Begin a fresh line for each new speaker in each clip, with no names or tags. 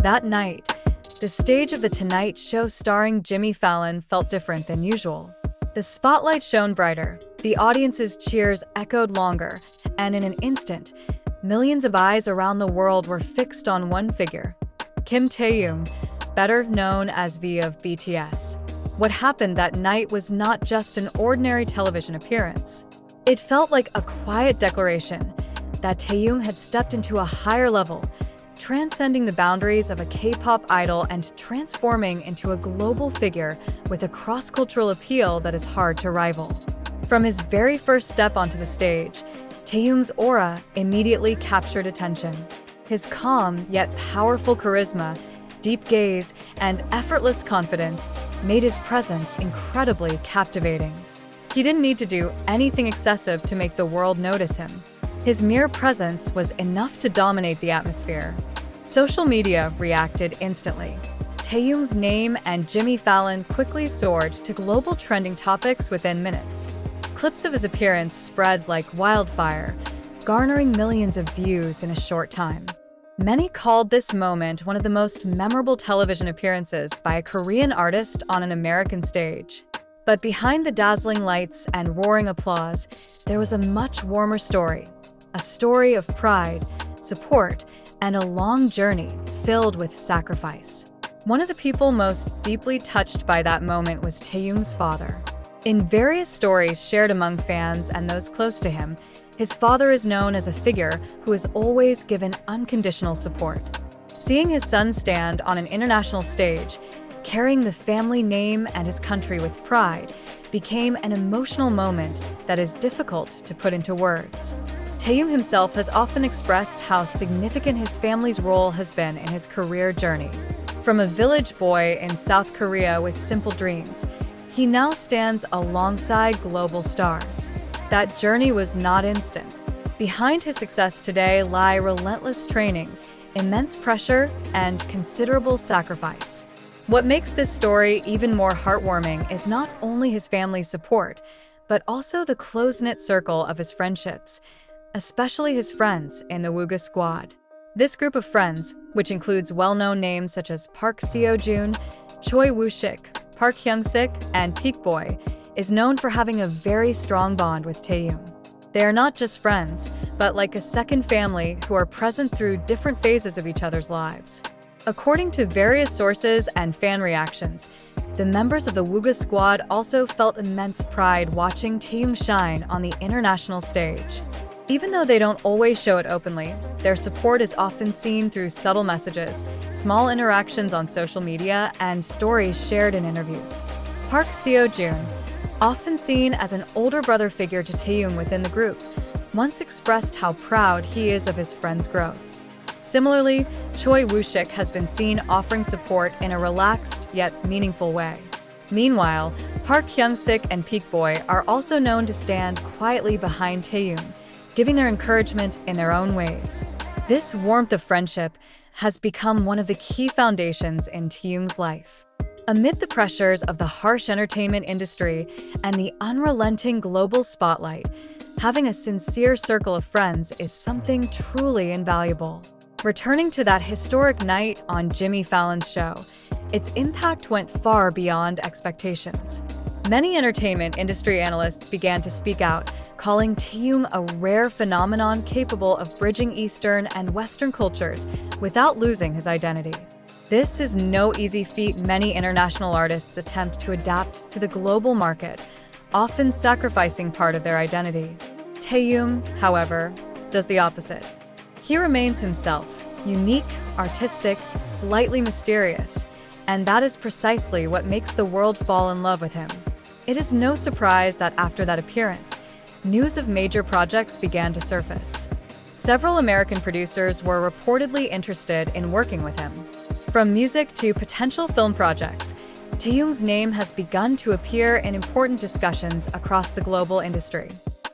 That night, the stage of The Tonight Show starring Jimmy Fallon felt different than usual. The spotlight shone brighter, the audience's cheers echoed longer, and in an instant, millions of eyes around the world were fixed on one figure, Kim Taehyung, better known as V of BTS. What happened that night was not just an ordinary television appearance. It felt like a quiet declaration that Taehyung had stepped into a higher level, transcending the boundaries of a K-pop idol and transforming into a global figure with a cross-cultural appeal that is hard to rival. From his very first step onto the stage, Taehyung's aura immediately captured attention. His calm yet powerful charisma, deep gaze, and effortless confidence made his presence incredibly captivating. He didn't need to do anything excessive to make the world notice him. His mere presence was enough to dominate the atmosphere. Social media reacted instantly. Taehyung's name and Jimmy Fallon quickly soared to global trending topics within minutes. Clips of his appearance spread like wildfire, garnering millions of views in a short time. Many called this moment one of the most memorable television appearances by a Korean artist on an American stage. But behind the dazzling lights and roaring applause, there was a much warmer story. A story of pride, support, and a long journey filled with sacrifice. One of the people most deeply touched by that moment was Taehyung's father. In various stories shared among fans and those close to him, his father is known as a figure who has always given unconditional support. Seeing his son stand on an international stage, carrying the family name and his country with pride, became an emotional moment that is difficult to put into words. Taehyung himself has often expressed how significant his family's role has been in his career journey. From a village boy in South Korea with simple dreams, he now stands alongside global stars. That journey was not instant. Behind his success today lie relentless training, immense pressure, and considerable sacrifice. What makes this story even more heartwarming is not only his family's support, but also the close-knit circle of his friendships, especially his friends in the Wooga Squad. This group of friends, which includes well-known names such as Park Seo-joon, Choi Woo-sik, Park Hyung-sik, and Peak Boy, is known for having a very strong bond with Taehyung. They are not just friends, but like a second family who are present through different phases of each other's lives. According to various sources and fan reactions, the members of the Wooga Squad also felt immense pride watching Taehyung shine on the international stage. Even though they don't always show it openly, their support is often seen through subtle messages, small interactions on social media, and stories shared in interviews. Park Seo-joon, often seen as an older brother figure to Taehyung within the group, once expressed how proud he is of his friend's growth. Similarly, Choi Woo-sik has been seen offering support in a relaxed yet meaningful way. Meanwhile, Park Hyung-sik and Peak Boy are also known to stand quietly behind Taehyung, giving their encouragement in their own ways. This warmth of friendship has become one of the key foundations in Taehyung's life. Amid the pressures of the harsh entertainment industry and the unrelenting global spotlight, having a sincere circle of friends is something truly invaluable. Returning to that historic night on Jimmy Fallon's show, its impact went far beyond expectations. Many entertainment industry analysts began to speak out, calling Taehyung a rare phenomenon capable of bridging Eastern and Western cultures without losing his identity. This is no easy feat. Many international artists attempt to adapt to the global market, often sacrificing part of their identity. Taehyung, however, does the opposite. He remains himself, unique, artistic, slightly mysterious, and that is precisely what makes the world fall in love with him. It is no surprise that after that appearance, news of major projects began to surface. Several American producers were reportedly interested in working with him. From music to potential film projects, Taehyung's name has begun to appear in important discussions across the global industry.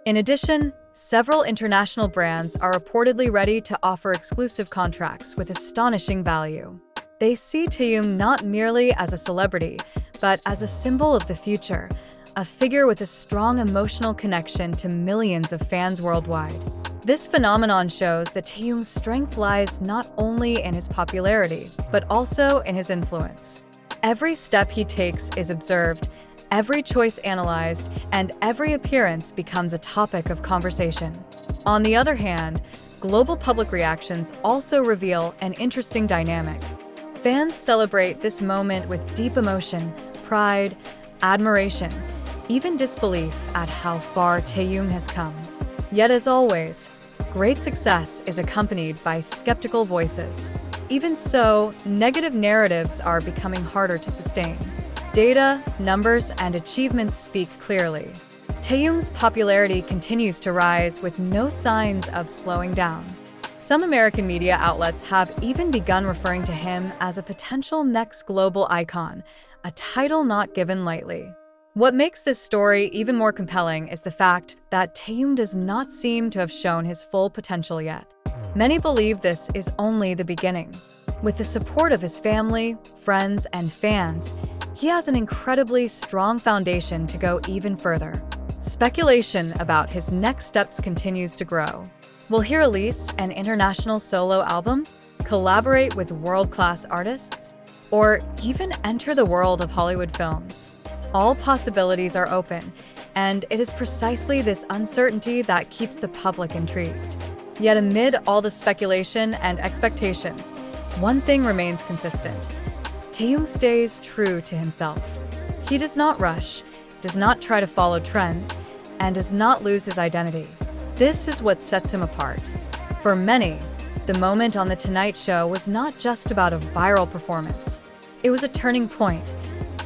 In addition, several international brands are reportedly ready to offer exclusive contracts with astonishing value. They see Taehyung not merely as a celebrity, but as a symbol of the future, a figure with a strong emotional connection to millions of fans worldwide. This phenomenon shows that Taehyung's strength lies not only in his popularity, but also in his influence. Every step he takes is observed, every choice analyzed, and every appearance becomes a topic of conversation. On the other hand, global public reactions also reveal an interesting dynamic. Fans celebrate this moment with deep emotion, pride, admiration, even disbelief at how far Taehyung has come. Yet as always, great success is accompanied by skeptical voices. Even so, negative narratives are becoming harder to sustain. Data, numbers, and achievements speak clearly. Taehyung's popularity continues to rise with no signs of slowing down. Some American media outlets have even begun referring to him as a potential next global icon, a title not given lightly. What makes this story even more compelling is the fact that Taehyung does not seem to have shown his full potential yet. Many believe this is only the beginning. With the support of his family, friends, and fans, he has an incredibly strong foundation to go even further. Speculation about his next steps continues to grow. Will he release an international solo album, collaborate with world-class artists, or even enter the world of Hollywood films? All possibilities are open, and it is precisely this uncertainty that keeps the public intrigued. Yet amid all the speculation and expectations, one thing remains consistent. Taehyung stays true to himself. He does not rush, does not try to follow trends, and does not lose his identity. This is what sets him apart. For many, the moment on The Tonight Show was not just about a viral performance. It was a turning point.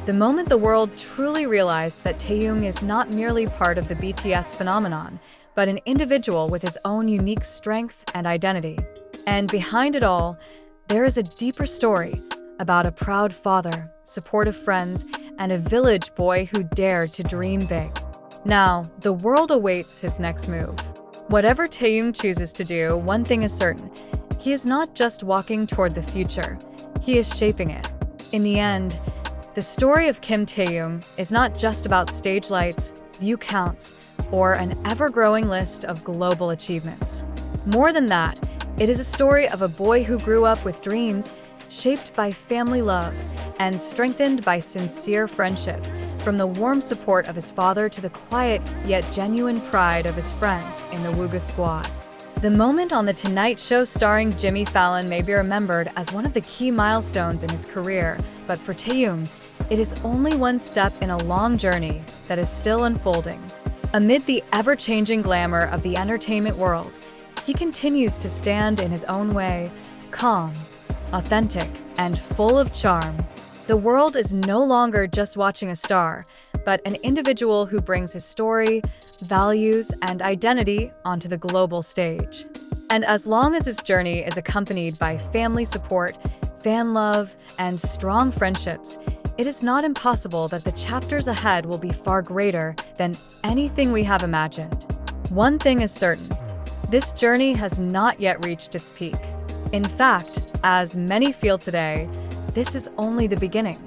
The moment the world truly realized that Taehyung is not merely part of the BTS phenomenon, but an individual with his own unique strength and identity. And behind it all, there is a deeper story about a proud father, supportive friends, and a village boy who dared to dream big. Now, the world awaits his next move. Whatever Taehyung chooses to do, one thing is certain. He is not just walking toward the future, he is shaping it. In the end, the story of Kim Taehyung is not just about stage lights, view counts, or an ever-growing list of global achievements. More than that, it is a story of a boy who grew up with dreams, shaped by family love, and strengthened by sincere friendship, from the warm support of his father to the quiet yet genuine pride of his friends in the Wooga Squad. The moment on The Tonight Show starring Jimmy Fallon may be remembered as one of the key milestones in his career, but for Taehyung, it is only one step in a long journey that is still unfolding. Amid the ever-changing glamour of the entertainment world, he continues to stand in his own way, calm, authentic, and full of charm. The world is no longer just watching a star, but an individual who brings his story, values, and identity onto the global stage. And as long as his journey is accompanied by family support, fan love, and strong friendships, it is not impossible that the chapters ahead will be far greater than anything we have imagined. One thing is certain, this journey has not yet reached its peak. In fact, as many feel today, this is only the beginning.